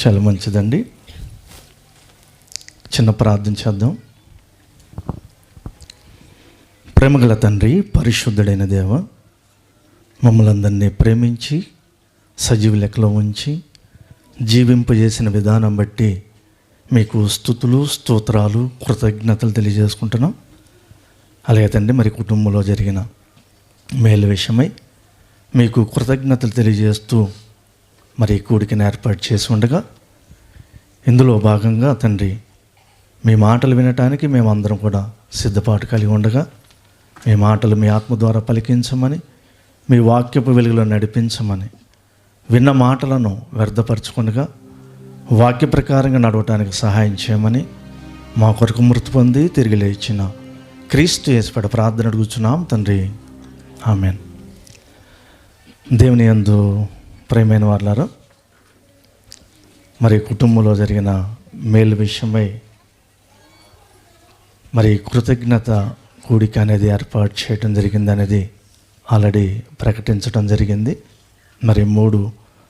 చాలా మంచిదండి. చిన్న ప్రార్థన చేద్దాం. ప్రేమగల తండ్రి, పరిశుద్ధుడైన దేవ, మమ్మల్ని అందరినీ ప్రేమించి సజీవ లెక్కలో ఉంచి జీవింపజేసిన విధానం బట్టి మీకు స్తుతులు, స్తోత్రాలు, కృతజ్ఞతలు తెలియజేసుకుంటున్నాం. అలాగే తండ్రి, మరి కుటుంబంలో జరిగిన మేలు విషయమై మీకు కృతజ్ఞతలు తెలియజేస్తూ మరి కూడికని ఏర్పాటు చేసి ఉండగా, ఇందులో భాగంగా తండ్రి మీ మాటలు వినటానికి మేమందరం కూడా సిద్ధపాటు కలిగి ఉండగా, మీ మాటలు మీ ఆత్మ ద్వారా పలికించమని, మీ వాక్యపు వెలుగులో నడిపించమని, విన్న మాటలను వ్యర్థపరచుకుండగా వాక్య ప్రకారంగా నడవటానికి సహాయం చేయమని మా కొరకు మృతి పొంది తిరిగి లేచిన క్రీస్తు యేసుపేట ప్రార్థన అడుగుచున్నాం తండ్రి, ఆమెన్. దేవుని యందు ప్రియమైన వారులారా, మరి కుటుంబంలో జరిగిన మేలు విషయమై మరి కృతజ్ఞత కూడిక అనేది ఏర్పాటు చేయడం జరిగింది అనేది ఆల్రెడీ ప్రకటించడం జరిగింది. మరి 3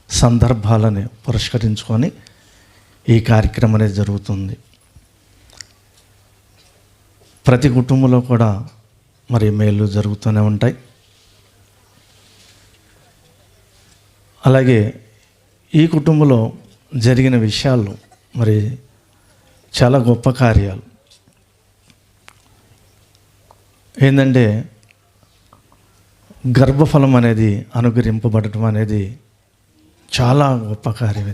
సందర్భాలను పురస్కరించుకొని ఈ కార్యక్రమం అనేది జరుగుతుంది. ప్రతి కుటుంబంలో కూడా మరి మేలు జరుగుతూనే ఉంటాయి. అలాగే ఈ కుటుంబంలో జరిగిన విషయాలు మరి చాలా గొప్ప కార్యాలు. ఏంటంటే, గర్భఫలం అనేది అనుగ్రహింపబడటం అనేది చాలా గొప్ప కార్యం.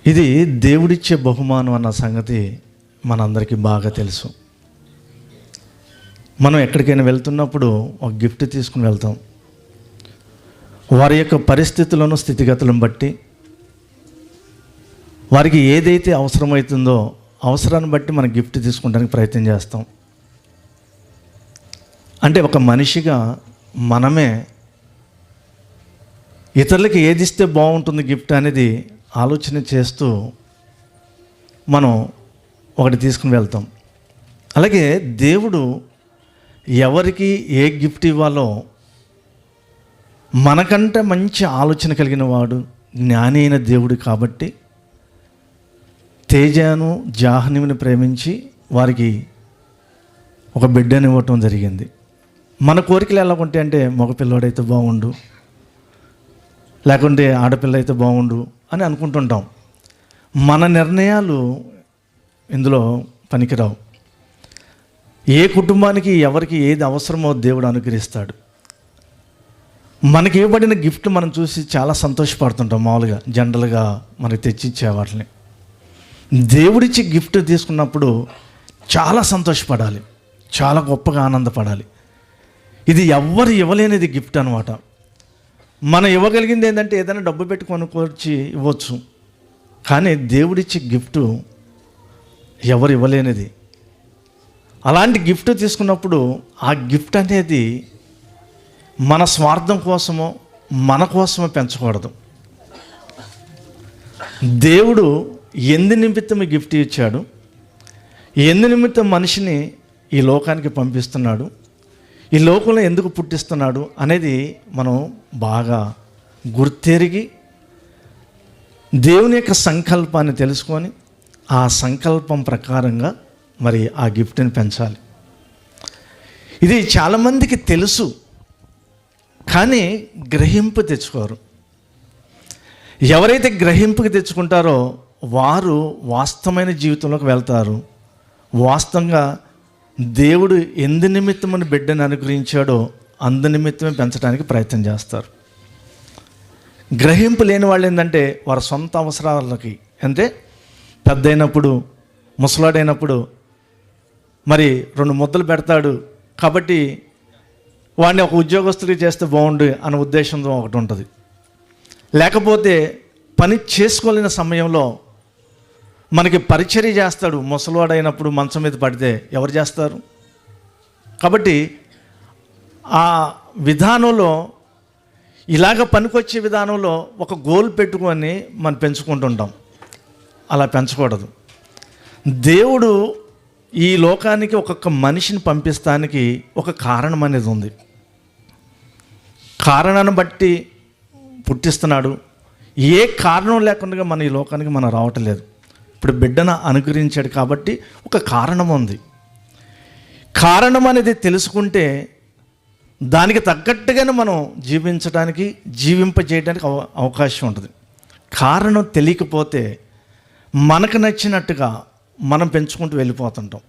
ఇది దేవుడిచ్చే బహుమానం అన్న సంగతి మనందరికీ బాగా తెలుసు. మనం ఎక్కడికైనా వెళ్తున్నప్పుడు ఒక గిఫ్ట్ తీసుకుని వెళ్తాం. వారి యొక్క పరిస్థితులను, స్థితిగతులను బట్టి వారికి ఏదైతే అవసరమవుతుందో అవసరాన్ని బట్టి మనం గిఫ్ట్ తీసుకుంటానికి ప్రయత్నం చేస్తాం. అంటే ఒక మనిషిగా మనమే ఇతరులకి ఏది ఇస్తే బాగుంటుంది గిఫ్ట్ అనేది ఆలోచన చేస్తూ మనం ఒకటి తీసుకుని వెళ్తాం. అలాగే దేవుడు ఎవరికి ఏ గిఫ్ట్ ఇవ్వాలో మనకంటే మంచి ఆలోచన కలిగిన వాడు, జ్ఞాని అయిన దేవుడు కాబట్టి తేజాను, జాహ్నవిని ప్రేమించి వారికి ఒక బిడ్డని ఇవ్వటం జరిగింది. మన కోరికలు ఎలా ఉంటాయి అంటే, మగపిల్లవాడైతే బాగుండు, లేకుంటే ఆడపిల్ల అయితే బాగుండు అని అనుకుంటుంటాం. మన నిర్ణయాలు ఇందులో పనికిరావు. ఏ కుటుంబానికి ఎవరికి ఏది అవసరమో దేవుడు అనుగ్రహిస్తాడు. మనకి ఇవ్వబడిన గిఫ్ట్ మనం చూసి చాలా సంతోషపడుతుంటాం. మామూలుగా జనరల్గా మనకి తెచ్చిచ్చే వాటిని దేవుడిచ్చి గిఫ్ట్ తీసుకున్నప్పుడు చాలా సంతోషపడాలి, చాలా గొప్పగా ఆనందపడాలి. ఇది ఎవ్వరు ఇవ్వలేనిది గిఫ్ట్ అనమాట. మనం ఇవ్వగలిగింది ఏంటంటే ఏదైనా డబ్బు పెట్టి కొనుక్కొచ్చి ఇవ్వచ్చు, కానీ దేవుడిచ్చే గిఫ్ట్ ఎవరు ఇవ్వలేనిది. అలాంటి గిఫ్ట్ తీసుకున్నప్పుడు ఆ గిఫ్ట్ అనేది మన స్వార్థం కోసమో మన కోసమో పెంచకూడదు. దేవుడు ఎందు నిమిత్తం గిఫ్ట్ ఇచ్చాడు, ఎందు నిమిత్తం మనిషిని ఈ లోకానికి పంపిస్తున్నాడు, ఈ లోకంలో ఎందుకు పుట్టిస్తున్నాడు అనేది మనం బాగా గుర్తెరిగి దేవుని యొక్క సంకల్పాన్ని తెలుసుకొని ఆ సంకల్పం ప్రకారంగా మరి ఆ గిఫ్ట్ని పెంచాలి. ఇది చాలామందికి తెలుసు, కానీ గ్రహింపు తెచ్చుకోరు. ఎవరైతే గ్రహింపుకి తెచ్చుకుంటారో వారు వాస్తవమైన జీవితంలోకి వెళ్తారు. వాస్తవంగా దేవుడు ఎందు నిమిత్తమని బిడ్డను అనుగ్రహించాడో అందు నిమిత్తమే పెంచడానికి ప్రయత్నం చేస్తారు. గ్రహింపు లేని వాళ్ళు ఏంటంటే వారి సొంత అవసరాలకి, అంటే పెద్ద అయినప్పుడు, ముసలాడైనప్పుడు మరి 2 ముద్దలు పెడతాడు కాబట్టి వాడిని ఒక ఉద్యోగస్తుడికి చేస్తే బాగుండు అనే ఉద్దేశంతో ఒకటి ఉంటుంది. లేకపోతే పని చేసుకోలేని సమయంలో మనకి పరిచర్య చేస్తాడు. ముసలివాడైనప్పుడు మంచం మీద పడితే ఎవరు చేస్తారు? కాబట్టి ఆ విధానంలో, ఇలాగ పనికొచ్చే విధానంలో ఒక గోల్ పెట్టుకొని మనం పెంచుకుంటుంటాం. అలా పెంచకూడదు. దేవుడు ఈ లోకానికి ఒక్కొక్క మనిషిని పంపిస్తానికి ఒక కారణం అనేది ఉంది. కారణాన్ని బట్టి పుట్టిస్తున్నాడు. ఏ కారణం లేకుండా మన ఈ లోకానికి మనం రావటం లేదు. ఇప్పుడు బిడ్డను అనుగ్రహించాడు కాబట్టి ఒక కారణం ఉంది. కారణం అనేది తెలుసుకుంటే దానికి తగ్గట్టుగానే మనం జీవించడానికి, జీవింపజేయడానికి అవకాశం ఉంటుంది. కారణం తెలియకపోతే మనకు నచ్చినట్టుగా మనం పెంచుకుంటూ వెళ్ళిపోతుంటాం.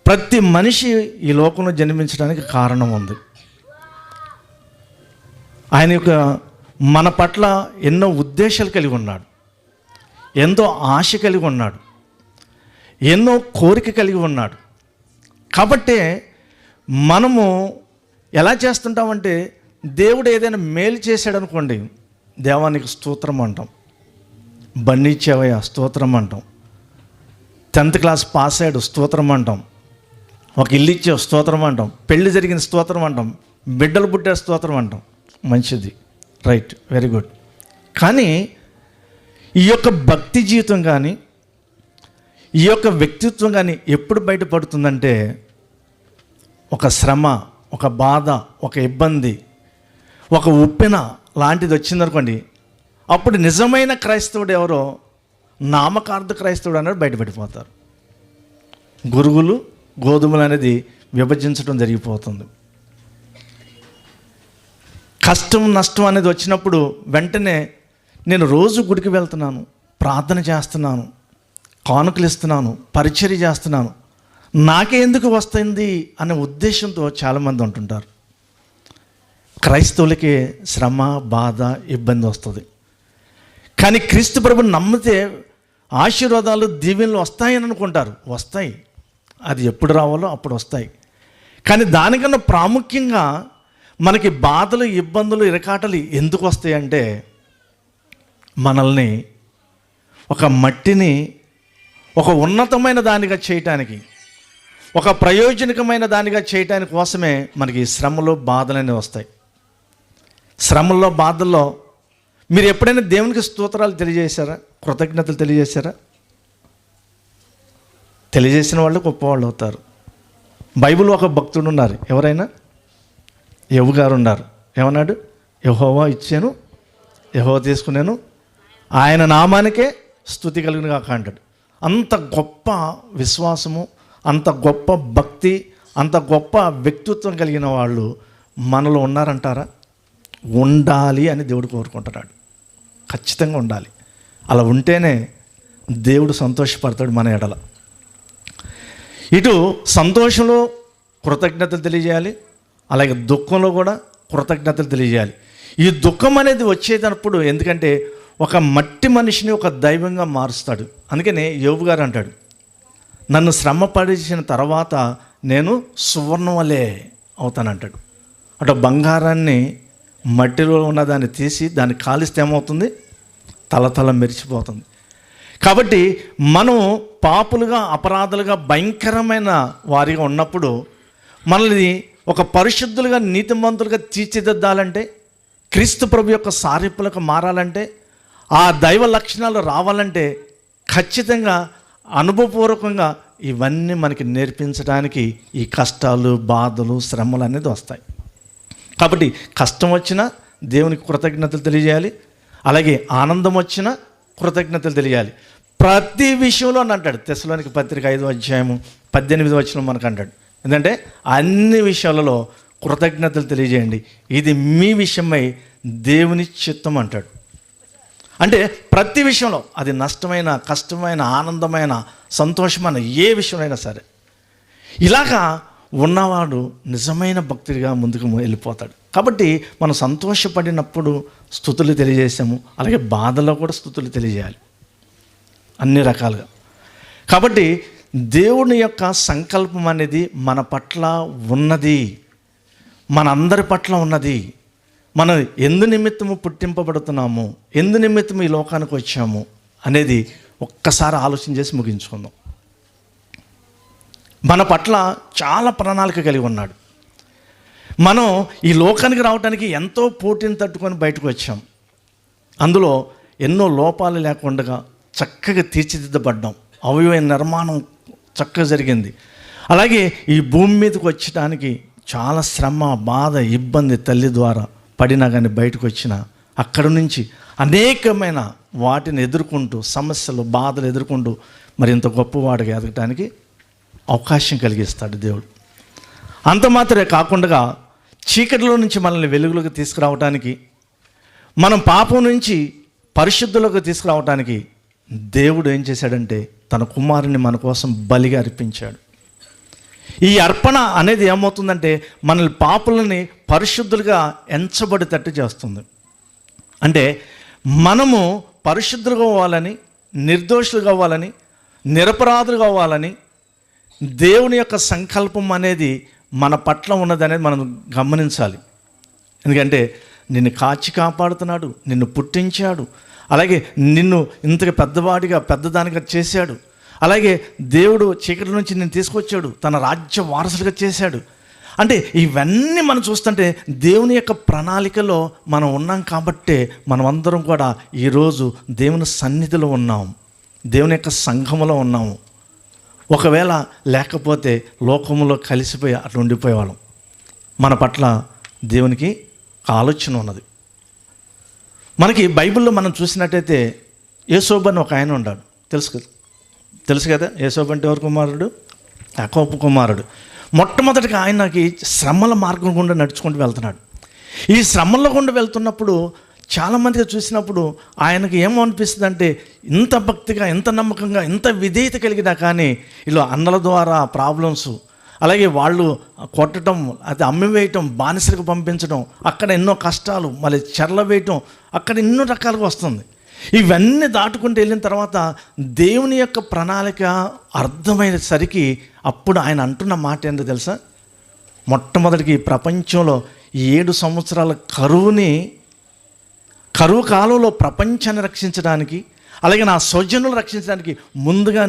ప్రతి మనిషి ఈ లోకంలో జన్మించడానికి కారణం ఉంది. ఆయన యొక్క మన పట్ల ఎన్నో ఉద్దేశాలు కలిగి ఉన్నాడు, ఎంతో ఆశ కలిగి ఉన్నాడు, ఎన్నో కోరిక కలిగి ఉన్నాడు. కాబట్టే మనము ఎలా చేస్తుంటామంటే, దేవుడు ఏదైనా మేలు చేశాడు అనుకోండి, దేవానికి స్తోత్రం అంటాం. బండి ఇచ్చావయ్యా స్తోత్రం అంటాం. 10th క్లాస్ పాస్ అయ్యాడు స్తోత్రం అంటాం. ఒక ఇల్లు ఇచ్చావు స్తోత్రం అంటాం. పెళ్లి జరిగిన స్తోత్రం అంటాం. బిడ్డలు పుట్టారు స్తోత్రం అంటాం. మంచిది, రైట్, వెరీ గుడ్. కానీ ఈ యొక్క భక్తి జీవితం కానీ, ఈ యొక్క వ్యక్తిత్వం కానీ ఎప్పుడు బయటపడుతుందంటే, ఒక శ్రమ, ఒక బాధ, ఒక ఇబ్బంది, ఒక ఉప్పెన లాంటిది వచ్చిందనుకోండి, అప్పుడు నిజమైన క్రైస్తవుడు ఎవరో నామకార్థ క్రైస్తవుడు అనేది బయటపడిపోతారు. గురుగులు గోధుమలు అనేది విభజించడం జరిగిపోతుంది. కష్టం నష్టం అనేది వచ్చినప్పుడు వెంటనే నేను రోజు గుడికి వెళ్తున్నాను, ప్రార్థన చేస్తున్నాను, కానుకలు ఇస్తున్నాను, పరిచర్య చేస్తున్నాను, నాకే ఎందుకు వస్తుంది అనే ఉద్దేశంతో చాలామంది ఉంటుంటారు. క్రైస్తవులకి శ్రమ, బాధ, ఇబ్బంది వస్తుంది. కానీ క్రీస్తు ప్రభుని నమ్మితే ఆశీర్వాదాలు, దీవెనలు వస్తాయని అనుకుంటారు. వస్తాయి, అది ఎప్పుడు రావాలో అప్పుడు వస్తాయి. కానీ దానికన్నా ప్రాముఖ్యంగా మనకి బాధలు, ఇబ్బందులు, ఇరకాటలు ఎందుకు వస్తాయంటే, మనల్ని ఒక మట్టిని ఒక ఉన్నతమైన దానిగా చేయటానికి, ఒక ప్రయోజనకమైన దానిగా చేయటానికి కోసమే మనకి శ్రమలు, బాధలు అనేవి వస్తాయి. శ్రమల్లో, బాధల్లో మీరు ఎప్పుడైనా దేవునికి స్తోత్రాలు తెలియజేశారా? కృతజ్ఞతలు తెలియజేశారా? తెలియజేసిన వాళ్ళు గొప్పవాళ్ళు అవుతారు. బైబిల్ ఒక భక్తుడు ఉన్నారు, ఎవరైనా యోబు గారు ఉన్నారు. ఏమన్నాడు? యెహోవా ఇచ్చాను, యెహోవా తీసుకున్నాను, ఆయన నామానికే స్తుతి కలిగిన కాక అంటాడు. అంత గొప్ప విశ్వాసము, అంత గొప్ప భక్తి, అంత గొప్ప వ్యక్తిత్వం కలిగిన వాళ్ళు మనలో ఉన్నారంటారా? ఉండాలి అని దేవుడు కోరుకుంటున్నాడు. ఖచ్చితంగా ఉండాలి. అలా ఉంటేనే దేవుడు సంతోషపడతాడు మన ఎడల. ఇటు సంతోషంలో కృతజ్ఞతలు తెలియజేయాలి, అలాగే దుఃఖంలో కూడా కృతజ్ఞతలు తెలియజేయాలి. ఈ దుఃఖం అనేది వచ్చేటప్పుడు, ఎందుకంటే ఒక మట్టి మనిషిని ఒక దైవంగా మారుస్తాడు. అందుకనే యోబు గారు అంటాడు, నన్ను శ్రమ పడిచిన తర్వాత నేను సువర్ణం వలె అవుతానంటాడు. అటు బంగారాన్ని మట్టిలో ఉన్నదాన్ని తీసి దాన్ని కాలిస్తే ఏమవుతుంది? తలతల మెరిచిపోతుంది. కాబట్టి మనం పాపులుగా, అపరాధులుగా, భయంకరమైన వారిగా ఉన్నప్పుడు మనల్ని ఒక పరిశుద్ధులుగా, నీతిమంతులుగా తీర్చిదిద్దాలంటే, క్రీస్తు ప్రభు యొక్క సారూప్యతకు మారాలంటే, ఆ దైవ లక్షణాలు రావాలంటే ఖచ్చితంగా అనుభవపూర్వకంగా ఇవన్నీ మనకి నేర్పించడానికి ఈ కష్టాలు, బాధలు, శ్రమలు అనేది వస్తాయి. కాబట్టి కష్టం వచ్చినా దేవునికి కృతజ్ఞతలు తెలియజేయాలి, అలాగే ఆనందం వచ్చినా కృతజ్ఞతలు తెలియాలి. ప్రతి విషయంలో అని అంటాడు. తెస్సలోనికీ పత్రిక 5వ అధ్యాయము 18వ వచనం మనకు అంటాడు. ఎందుకంటే అన్ని విషయాలలో కృతజ్ఞతలు తెలియజేయండి, ఇది మీ విషయమై దేవుని చిత్తం అంటాడు. అంటే ప్రతి విషయంలో, అది నష్టమైన, కష్టమైన, ఆనందమైన, సంతోషమైన, ఏ విషయమైనా సరే ఇలాగా ఉన్నవాడు నిజమైన భక్తుడిగా ముందుకు వెళ్ళిపోతాడు. కాబట్టి మనం సంతోషపడినప్పుడు స్తుతులు తెలియజేసాము, అలాగే బాధలో కూడా స్తుతులు తెలియజేయాలి, అన్ని రకాలుగా. కాబట్టి దేవుని యొక్క సంకల్పం అనేది మన పట్ల ఉన్నది, మనందరి పట్ల ఉన్నది. మనం ఎందు నిమిత్తము పుట్టింపబడుతున్నాము, ఎందు నిమిత్తము ఈ లోకానికి వచ్చాము అనేది ఒక్కసారి ఆలోచన చేసి ముగించుకుందాం. మన పట్ల చాలా ప్రణాళిక కలిగి ఉన్నాడు. మనం ఈ లోకానికి రావడానికి ఎంతో పోటీని తట్టుకొని బయటకు వచ్చాం. అందులో ఎన్నో లోపాలు లేకుండా చక్కగా తీర్చిదిద్దబడ్డాం. అవయవ నిర్మాణం చక్కగా జరిగింది. అలాగే ఈ భూమి మీదకి వచ్చడానికి చాలా శ్రమ, బాధ, ఇబ్బంది తల్లి ద్వారా పడినా కానీ బయటకు వచ్చిన అక్కడ నుంచి అనేకమైన వాటిని ఎదుర్కొంటూ, సమస్యలు, బాధలు ఎదుర్కొంటూ మరి ఇంత గొప్పవాడిగా ఎదగటానికి అవకాశం కలిగిస్తాడు దేవుడు. అంత మాత్రమే కాకుండా చీకటిలో నుంచి మనల్ని వెలుగులోకి తీసుకురావడానికి, మనం పాపం నుంచి పరిశుద్ధులకు తీసుకురావడానికి దేవుడు ఏం చేశాడంటే తన కుమారుని మన కోసం బలిగా అర్పించాడు. ఈ అర్పణ అనేది ఏమవుతుందంటే మనల్ని పాపులని పరిశుద్ధులుగా ఎంచబడేటట్టు చేస్తుంది. అంటే మనము పరిశుద్ధులుగా అవ్వాలని, నిర్దోషులుగా అవ్వాలని, నిరపరాధులుగా అవ్వాలని దేవుని యొక్క సంకల్పం అనేది మన పట్ల ఉన్నదనేది మనం గమనించాలి. ఎందుకంటే నిన్ను కాచి కాపాడుతున్నాడు, నిన్ను పుట్టించాడు, అలాగే నిన్ను ఇంతగా పెద్దదానిగా చేశాడు. అలాగే దేవుడు చీకటి నుంచి నిన్ను తీసుకొచ్చాడు, తన రాజ్య వారసులుగా చేశాడు. అంటే ఇవన్నీ మనం చూస్తుంటే దేవుని యొక్క ప్రణాళికలో మనం ఉన్నాం కాబట్టే మనం అందరం కూడా ఈరోజు దేవుని సన్నిధిలో ఉన్నాం, దేవుని యొక్క సంఘములో ఉన్నాము. ఒకవేళ లేకపోతే లోకంలో కలిసిపోయి అట్లా ఉండిపోయేవాళ్ళం. మన పట్ల దేవునికి ఆలోచన ఉన్నది. మనకి బైబిల్లో మనం చూసినట్టయితే యోసేపు అని ఒక ఆయన ఉన్నాడు. తెలుసు కదా యోసేపు అంటే ఎవరు కుమారుడు? యాకోబు కుమారుడు. మొట్టమొదటిగా ఆయనకి శ్రమల మార్గం గుండా నడుచుకుంటూ వెళ్తున్నాడు. ఈ శ్రమల గుండా వెళ్తున్నప్పుడు చాలామందిగా చూసినప్పుడు ఆయనకి ఏమో అనిపిస్తుంది అంటే ఇంత భక్తిగా, ఇంత నమ్మకంగా, ఇంత విధేయత కలిగినా కానీ ఇలా అన్నల ద్వారా ప్రాబ్లమ్స్, అలాగే వాళ్ళు కొట్టడం, అది అమ్మివేయటం, బానిసలకు పంపించడం, అక్కడ ఎన్నో కష్టాలు, మళ్ళీ చెరల వేయటం, అక్కడ ఎన్నో రకాలుగా వస్తుంది. ఇవన్నీ దాటుకుంటూ వెళ్ళిన తర్వాత దేవుని యొక్క ప్రణాళిక అర్థమయ్యేసరికి అప్పుడు ఆయన అంటున్న మాట ఏంటో తెలుసా? మొట్టమొదటికి ప్రపంచంలో 7 సంవత్సరాల కరువు కాలంలో ప్రపంచాన్ని రక్షించడానికి, అలాగే నా స్వజనులు రక్షించడానికి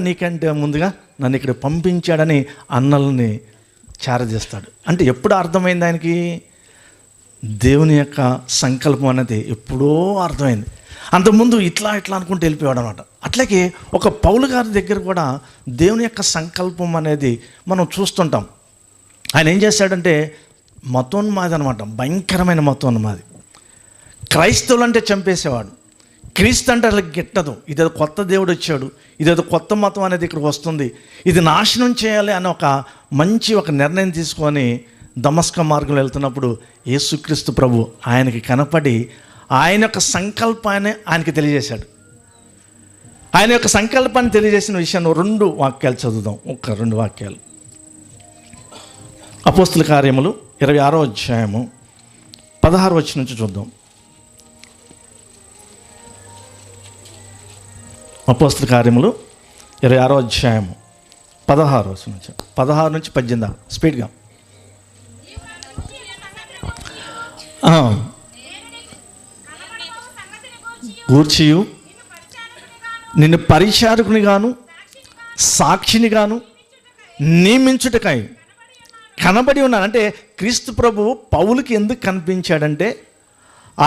నీకంటే ముందుగా నన్ను ఇక్కడ పంపించాడని అన్నల్ని చేరజేస్తాడు. అంటే ఎప్పుడు అర్థమైంది ఆయనకి? దేవుని యొక్క సంకల్పం అనేది ఎప్పుడో అర్థమైంది. అంతకుముందు ఇట్లా అనుకుంటూ వెళ్ళిపోయాడు అనమాట. అట్లాగే ఒక పౌలు గారి దగ్గర కూడా దేవుని యొక్క సంకల్పం అనేది మనం చూస్తుంటాం. ఆయన ఏం చేశాడంటే మతోన్మాది అనమాట, భయంకరమైన మతోన్మాది. క్రైస్తవులు అంటే చంపేసేవాడు. క్రీస్తు అంటే అలా గిట్టదు. ఇదేదో కొత్త దేవుడు వచ్చాడు, ఇదేదో కొత్త మతం అనేది ఇక్కడికి వస్తుంది, ఇది నాశనం చేయాలి అని ఒక నిర్ణయం తీసుకొని దమస్క మార్గంలో వెళ్తున్నప్పుడు యేసుక్రీస్తు ప్రభు ఆయనకి కనపడి ఆయన యొక్క సంకల్పాన్ని ఆయనకి తెలియజేశాడు. ఆయన యొక్క సంకల్పాన్ని తెలియజేసిన విషయాన్ని 2 వాక్యాలు చదువుదాం. 2 వాక్యాలు. అపోస్తుల కార్యములు 26వ అధ్యాయము 16వ వచనం నుంచి చూద్దాం. అపోస్తుల కార్యములు 26వ అధ్యాయము 16వ వచనం నుంచి 16 నుంచి 18 స్పీడ్గా. గూర్చియు నిన్ను పరిచారకుని గాను సాక్షిని గాను నియమించుటకై కనబడి ఉన్నాను. అంటే క్రీస్తు ప్రభు పౌలుకి ఎందుకు కనిపించాడంటే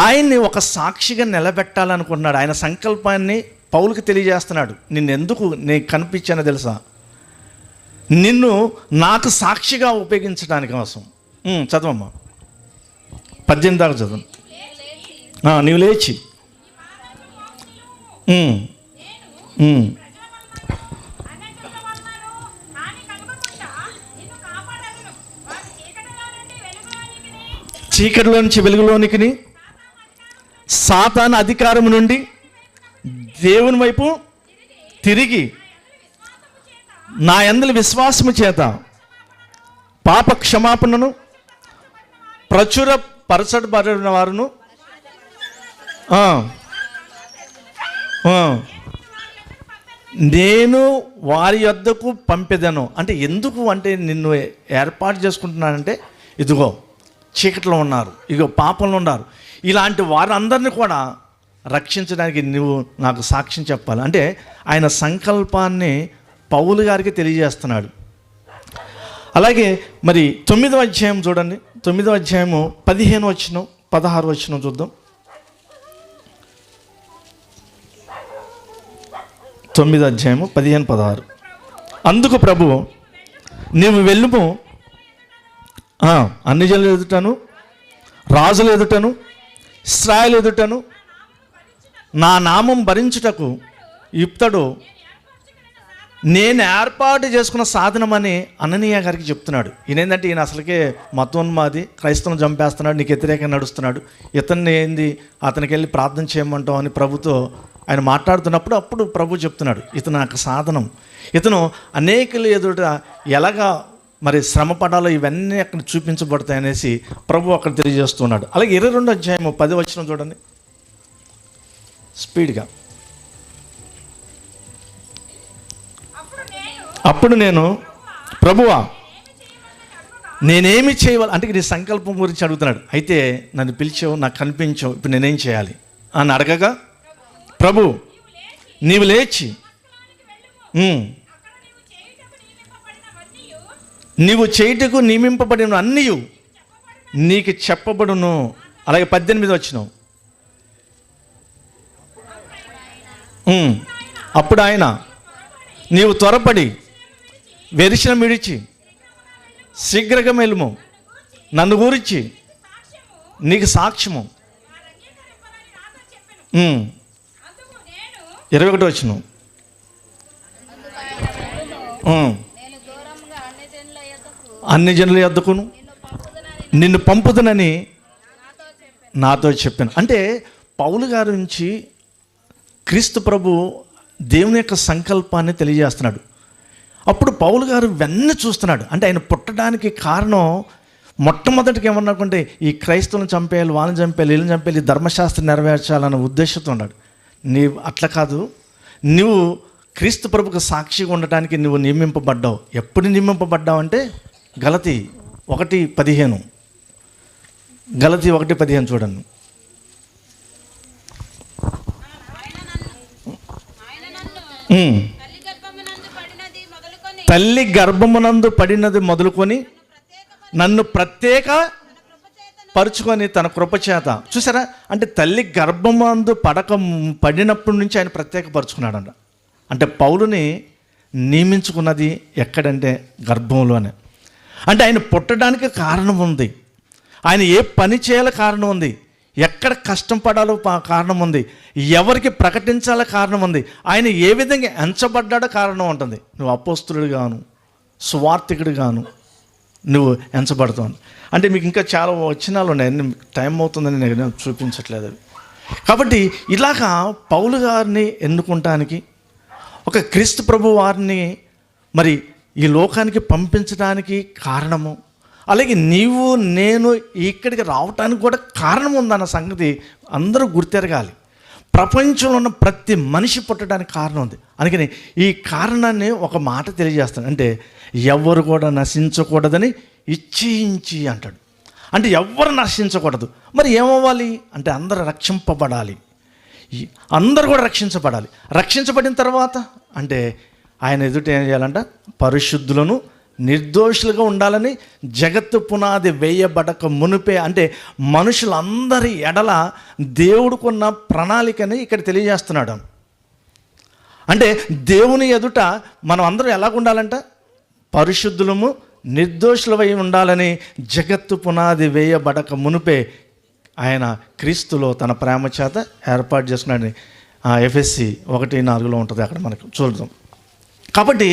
ఆయన్ని ఒక సాక్షిగా నిలబెట్టాలనుకున్నాడు. ఆయన సంకల్పాన్ని పౌలుకి తెలియజేస్తున్నాడు. నేను కనిపించానో తెలుసా? నిన్ను నాకు సాక్షిగా ఉపయోగించడానికి కోసం. చదవమ్మా 18 దాకా చదువు. నీవు లేచి చీకటిలో నుంచి వెలుగులోనికి, సాతాను అధికారం నుండి దేవుని వైపు తిరిగి నా యందు విశ్వాసము చేత పాప క్షమాపణను ప్రచురపరచబడిన వారును నేను వారి యొద్దకు పంపెదను. అంటే ఎందుకు అంటే నిన్ను ఏర్పాటు చేసుకుంటున్నానంటే ఇదిగో చీకట్లో ఉన్నారు, ఇదిగో పాపంలో ఉన్నారు, ఇలాంటి వారందరినీ కూడా రక్షించడానికి నువ్వు నాకు సాక్ష్యం చెప్పాలి. అంటే ఆయన సంకల్పాన్ని పౌలు గారికి తెలియజేస్తున్నాడు. అలాగే మరి 9వ అధ్యాయం చూడండి. 9వ అధ్యాయము 15 వచనం 16 వచనం చూద్దాం. 9వ అధ్యాయము 15, 16. అందుకు ప్రభువు నీవు వెళ్ళుము, అన్ని జనుల ఎదుటను రాజుల ఎదుటను ఇశ్రాయేలు ఎదుటను నా నామం భరించుటకు ఇతడు నేను ఏర్పాటు చేసుకున్న సాధనమని అననీయ గారికి చెప్తున్నాడు. ఈయనేందంటే ఈయన అసలుకే మతోన్మాది, క్రైస్తవం చంపేస్తున్నాడు, నీకు వ్యతిరేకంగా నడుస్తున్నాడు, ఇతన్ని ఏంది అతనికి వెళ్ళి ప్రార్థన చేయమంటాం అని ప్రభుతో ఆయన మాట్లాడుతున్నప్పుడు అప్పుడు ప్రభు చెప్తున్నాడు, ఇతను నాకు సాధనం, ఇతను అనేకులు ఎదుట ఎలాగా మరి శ్రమ పడాలో ఇవన్నీ అక్కడ చూపించబడతాయి అనేసి ప్రభు అక్కడ తెలియజేస్తున్నాడు. అలాగే 22వ అధ్యాయము 10వ వచనం చూడండి స్పీడ్గా. అప్పుడు నేను ప్రభువా నేనేమి చేయవాలి అంటే నీ సంకల్పం గురించి అడుగుతున్నాడు. అయితే నన్ను పిలిచావు, నాకు కనిపించావు, ఇప్పుడు నేనేం చేయాలి అని అడగగా, ప్రభు నీవు లేచి నీవు చేయుటకు నియమింపబడిన అన్నీ నీకు చెప్పబడును. అలాగే 18 వచ్చినావు. అప్పుడు ఆయన నీవు త్వరపడి వెరిసిన మిడిచి శీఘ్రగా మెలుము, నన్ను గురించి నీకు సాక్ష్యము. 21 వచ్చిన అన్ని జనుల యొద్దకును నిన్ను పంపుదునని నాతో చెప్పాను. అంటే పౌలు గారి నుంచి క్రీస్తు ప్రభు దేవుని యొక్క సంకల్పాన్ని తెలియజేస్తున్నాడు. అప్పుడు పౌలు గారు ఇవన్నీ చూస్తున్నాడు. అంటే ఆయన పుట్టడానికి కారణం మొట్టమొదటికి ఏమన్నాకుంటే ఈ క్రైస్తవులను చంపేయాలి, వాళ్ళని చంపేయాలి, వీళ్ళని చంపేయాలి, ధర్మశాస్త్రం నెరవేర్చాలన్న ఉద్దేశంతో ఉన్నాడు. నీవు అట్లా కాదు, నువ్వు క్రీస్తు ప్రభుకు సాక్షిగా ఉండటానికి నువ్వు నియమింపబడ్డావు. ఎప్పుడు నియమింపబడ్డావు అంటే గలతీ 1:15 గలతీ 1:15 చూడండి. తల్లి గర్భమునందు పడినది మొదలుకొని నన్ను ప్రత్యేక పరుచుకొని తన కృపచేత. చూసారా, అంటే తల్లి గర్భమందు పడినప్పటి నుంచి ఆయన ప్రత్యేకపరుచుకున్నాడంట. అంటే పౌలుని నియమించుకున్నది ఎక్కడంటే గర్భంలోనే. అంటే ఆయన పుట్టడానికి కారణం ఉంది, ఆయన ఏ పని చేయాలో కారణం ఉంది, ఎక్కడ కష్టం పడాలో కారణం ఉంది, ఎవరికి ప్రకటించాలో కారణం ఉంది, ఆయన ఏ విధంగా ఎంచబడ్డాడో కారణం ఉంటుంది. నువ్వు అపోస్తులుడు గాను, సువార్థికుడు గాను నువ్వు ఎంచబడతావు. అంటే మీకు ఇంకా చాలా వచనాలు ఉన్నాయి, టైం అవుతుందని నేను చూపించట్లేదు అవి. కాబట్టి ఇలాగా పౌలు గారిని ఎన్నుకుంటానికి, ఒక క్రీస్తు ప్రభు వారిని మరి ఈ లోకానికి పంపించడానికి కారణము, అలాగే నీవు నేను ఇక్కడికి రావటానికి కూడా కారణం ఉందన్న సంగతి అందరూ గుర్తెరగాలి. ప్రపంచంలో ఉన్న ప్రతి మనిషి పుట్టడానికి కారణం ఉంది. అందుకని ఈ కారణాన్ని ఒక మాట తెలియజేస్తాను, అంటే ఎవరు కూడా నశించకూడదని ఇచ్చించి అంటాడు. అంటే ఎవరు నశించకూడదు. మరి ఏమవ్వాలి అంటే అందరూ రక్షింపబడాలి, అందరూ కూడా రక్షించబడాలి. రక్షించబడిన తర్వాత అంటే ఆయన ఎదుట ఏం చేయాలంట, పరిశుద్ధులను నిర్దోషులుగా ఉండాలని జగత్తు పునాది వేయబడక మునిపే, అంటే మనుషులందరి ఎడల దేవుడుకున్న ప్రణాళికని ఇక్కడ తెలియజేస్తున్నాడు. అంటే దేవుని ఎదుట మనం అందరం ఎలాగ ఉండాలంట, పరిశుద్ధులము నిర్దోషులమై ఉండాలని జగత్తు పునాది వేయబడక మునిపే ఆయన క్రీస్తులో తన ప్రేమ చేత ఏర్పాటు చేసుకున్నాడని ఎఫ్ఎస్సి 1:4 ఉంటుంది, అక్కడ మనకు చూద్దాం. కాబట్టి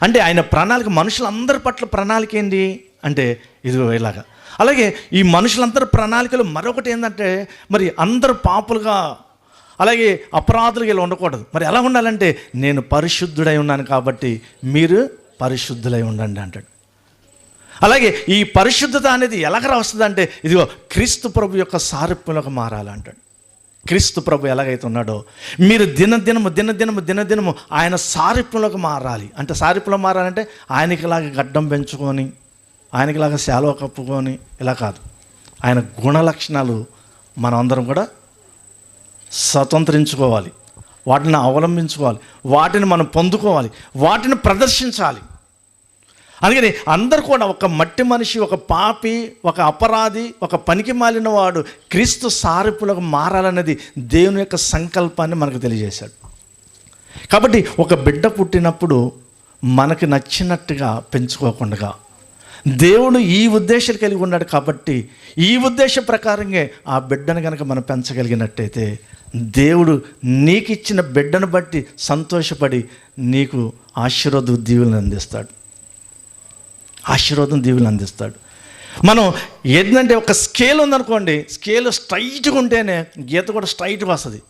అంటే ఆయన ప్రణాళిక మనుషులందరి పట్ల ప్రణాళిక ఏంటి అంటే ఇది ఇలాగా. అలాగే ఈ మనుషులందరి ప్రణాళికలు మరొకటి ఏంటంటే మరి అందరు పాపులుగా అలాగే అపరాధులుగా ఇలా ఉండకూడదు. మరి ఎలా ఉండాలంటే నేను పరిశుద్ధుడై ఉన్నాను కాబట్టి మీరు పరిశుద్ధులై ఉండండి అంటాడు. అలాగే ఈ పరిశుద్ధత అనేది ఎలాగ వస్తుందంటే ఇదిగో క్రీస్తు ప్రభు యొక్క సారూప్యంలోకి మారాలంటాడు. క్రీస్తు ప్రభు ఎలాగైతే ఉన్నాడో మీరు దినదినము ఆయన సారూప్యంలోకి మారాలి. అంటే సారూప్యంలో మారాలంటే ఆయనకిలాగా గడ్డం పెంచుకొని, ఆయనకిలాగా శాలువ కప్పుకొని ఇలా కాదు, ఆయన గుణ లక్షణాలు మనం అందరం కూడా స్వతంత్రించుకోవాలి, వాటిని అవలంబించుకోవాలి, వాటిని మనం పొందుకోవాలి, వాటిని ప్రదర్శించాలి. అందుకని అందరు కూడా ఒక మట్టి మనిషి, ఒక పాపి, ఒక అపరాధి, ఒక పనికి మాలిన వాడు క్రీస్తు సారూప్యులకు మారాలనేది దేవుని యొక్క సంకల్పాన్ని మనకు తెలియజేశాడు. కాబట్టి ఒక బిడ్డ పుట్టినప్పుడు మనకి నచ్చినట్టుగా పెంచుకోకుండా దేవుడు ఈ ఉద్దేశాలు కలిగి ఉన్నాడు కాబట్టి ఈ ఉద్దేశం ప్రకారంగా ఆ బిడ్డను కనుక మనం పెంచగలిగినట్టయితే దేవుడు నీకు ఇచ్చిన బిడ్డను బట్టి సంతోషపడి నీకు ఆశీర్వాద దీవులను అందిస్తాడు. ఆశీర్వాదం దీవులను అందిస్తాడు. మనం ఏంటంటే ఒక స్కేల్ ఉందనుకోండి, స్కేల్ స్ట్రైట్గా ఉంటేనే గీత కూడా స్ట్రైట్గా వస్తుంది.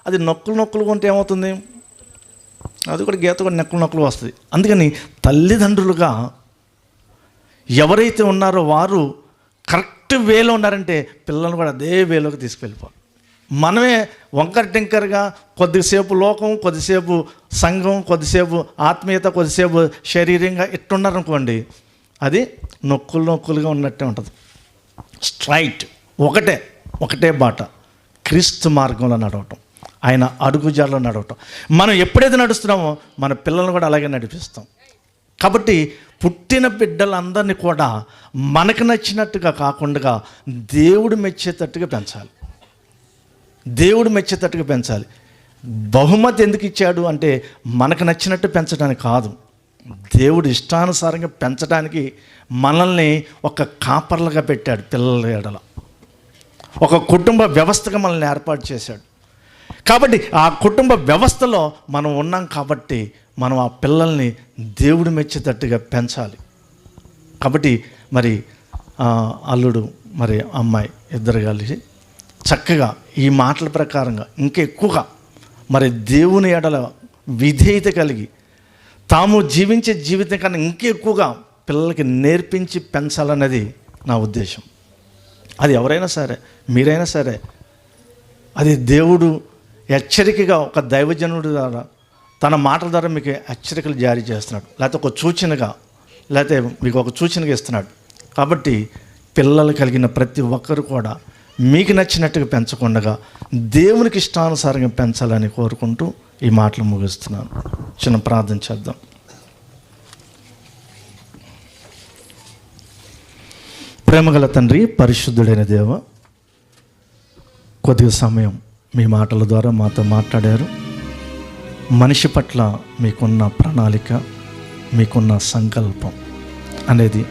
అది నొక్కులుగా ఉంటే ఏమవుతుంది? అది కూడా గీత కూడా నొక్కులు వస్తుంది. అందుకని తల్లిదండ్రులుగా ఎవరైతే ఉన్నారో వారు కరెక్ట్ వేలో ఉన్నారంటే పిల్లల్ని కూడా అదే వేలోకి తీసుకెళ్ళిపోవాలి. మనమే వంకర టింకర్గా కొద్దిసేపు లోకం, కొద్దిసేపు సంఘం, కొద్దిసేపు ఆత్మీయత, కొద్దిసేపు శరీరంగా ఇట్టున్నారనుకోండి, అది నొక్కులుగా ఉన్నట్టే ఉంటుంది. స్ట్రైట్ ఒకటే బాట, క్రీస్తు మార్గంలో నడవటం, ఆయన అడుగుజాడలో నడవటం. మనం ఎప్పుడైతే నడుస్తున్నామో మన పిల్లల్ని కూడా అలాగే నడిపిస్తాం. కాబట్టి పుట్టిన బిడ్డలందరినీ కూడా మనకు నచ్చినట్టుగా కాకుండా దేవుడు మెచ్చేటట్టుగా పెంచాలి. దేవుడు మెచ్చేటట్టుగా పెంచాలి. బహుమతి ఎందుకు ఇచ్చాడు అంటే మనకు నచ్చినట్టు పెంచడానికి కాదు, దేవుడు ఇష్టానుసారంగా పెంచడానికి మనల్ని ఒక కాపర్లుగా పెట్టాడు. పిల్లల ఎడల ఒక కుటుంబ వ్యవస్థగా మనల్ని ఏర్పాటు చేశాడు. కాబట్టి ఆ కుటుంబ వ్యవస్థలో మనం ఉన్నాం కాబట్టి మనం ఆ పిల్లల్ని దేవుడు మెచ్చేటట్టుగా పెంచాలి. కాబట్టి మరి అల్లుడు మరి అమ్మాయి ఇద్దరు కలిసి చక్కగా ఈ మాటల ప్రకారంగా ఇంకా ఎక్కువగా మరి దేవుని ఎడల విధేయత కలిగి తాము జీవించే జీవితం కన్నా ఇంకా ఎక్కువగా పిల్లలకి నేర్పించి పెంచాలన్నది నా ఉద్దేశం. అది ఎవరైనా సరే, మీరైనా సరే, అది దేవుడు హెచ్చరికగా ఒక దైవజనుడి ద్వారా తన మాటల ద్వారా మీకు హెచ్చరికలు జారీ చేస్తున్నాడు, లేకపోతే ఒక సూచనగా, లేకపోతే మీకు ఒక సూచనగా ఇస్తున్నాడు. కాబట్టి పిల్లలు కలిగిన ప్రతి ఒక్కరు కూడా మీకు నచ్చినట్టుగా పెంచకుండా దేవునికి ఇష్టానుసారంగా పెంచాలని కోరుకుంటూ ఈ మాటలు ముగిస్తున్నాను. చిన్న ప్రార్థన చేద్దాం. ప్రేమగల తండ్రి, పరిశుద్ధుడైన దేవ, కొద్దిగా సమయం మీ మాటల ద్వారా మాతో మాట్లాడారు. మనిషి పట్ల మీకున్న ప్రణాళిక, మీకున్న సంకల్పం అనేది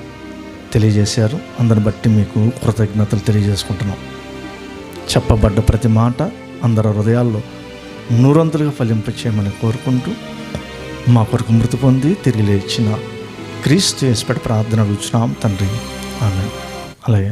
తెలియజేశారు. అందరిని బట్టి మీకు కృతజ్ఞతలు తెలియజేసుకుంటున్నాం. చెప్పబడ్డ ప్రతి మాట అందరి హృదయాల్లో నూరంతులుగా ఫలింపచేయమని కోరుకుంటూ మా కొరకు మృతి పొంది తిరిగి లేచిన క్రీస్తు యేసుపై ప్రార్థన అడుగుచున్నాం తండ్రి. ఆమేన్. అలాగే.